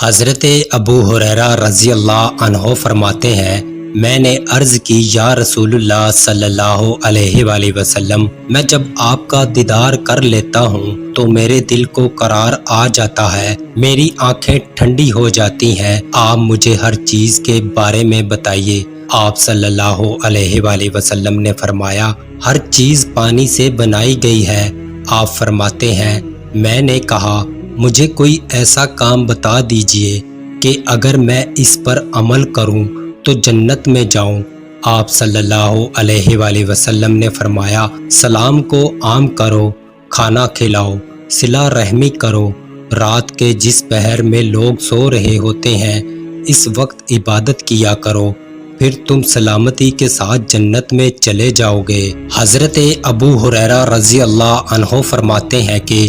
حضرت ابو ہریرہ رضی اللہ عنہ فرماتے ہیں، میں نے عرض کی یا رسول اللہ صلی اللہ علیہ وآلہ وسلم، میں جب آپ کا دیدار کر لیتا ہوں تو میرے دل کو قرار آ جاتا ہے، میری آنکھیں ٹھنڈی ہو جاتی ہیں۔ آپ مجھے ہر چیز کے بارے میں بتائیے۔ آپ صلی اللہ علیہ وآلہ وسلم نے فرمایا، ہر چیز پانی سے بنائی گئی ہے۔ آپ فرماتے ہیں، میں نے کہا مجھے کوئی ایسا کام بتا دیجئے کہ اگر میں اس پر عمل کروں تو جنت میں جاؤں۔ آپ صلی اللہ علیہ وآلہ وسلم نے فرمایا، سلام کو عام کرو، کھانا کھلاؤ، صلہ رحمی کرو، رات کے جس پہر میں لوگ سو رہے ہوتے ہیں اس وقت عبادت کیا کرو، پھر تم سلامتی کے ساتھ جنت میں چلے جاؤ گے۔ حضرت ابو ہریرہ رضی اللہ عنہ فرماتے ہیں کہ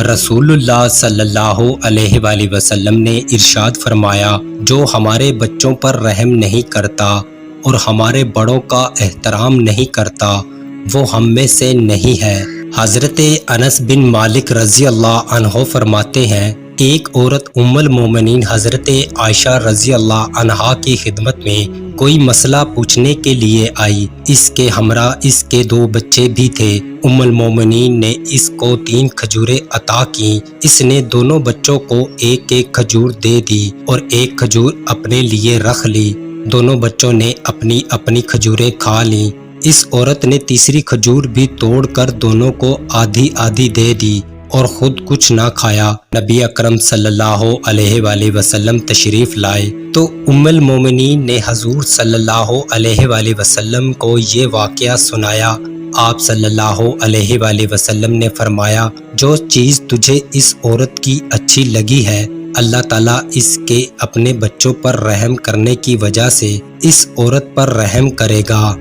رسول اللہ صلی اللہ علیہ وآلہ وسلم نے ارشاد فرمایا، جو ہمارے بچوں پر رحم نہیں کرتا اور ہمارے بڑوں کا احترام نہیں کرتا وہ ہم میں سے نہیں ہے۔ حضرت انس بن مالک رضی اللہ عنہ فرماتے ہیں، ایک عورت ام المومنین حضرت عائشہ رضی اللہ عنہا کی خدمت میں کوئی مسئلہ پوچھنے کے لیے آئی۔ اس کے ہمراہ اس کے 2 بچے بھی تھے۔ ام المومنین نے اس کو 3 کھجوریں عطا کیں۔ اس نے دونوں بچوں کو ایک ایک کھجور دے دی اور ایک کھجور اپنے لیے رکھ لی۔ دونوں بچوں نے اپنی اپنی کھجوریں کھا لیں۔ اس عورت نے تیسری کھجور بھی توڑ کر دونوں کو آدھی آدھی دے دی اور خود کچھ نہ کھایا۔ نبی اکرم صلی اللہ علیہ وآلہ وسلم تشریف لائے تو ام المومنین نے حضور صلی اللہ علیہ وآلہ وسلم کو یہ واقعہ سنایا۔ آپ صلی اللہ علیہ وآلہ وسلم نے فرمایا، جو چیز تجھے اس عورت کی اچھی لگی ہے اللہ تعالیٰ اس کے اپنے بچوں پر رحم کرنے کی وجہ سے اس عورت پر رحم کرے گا۔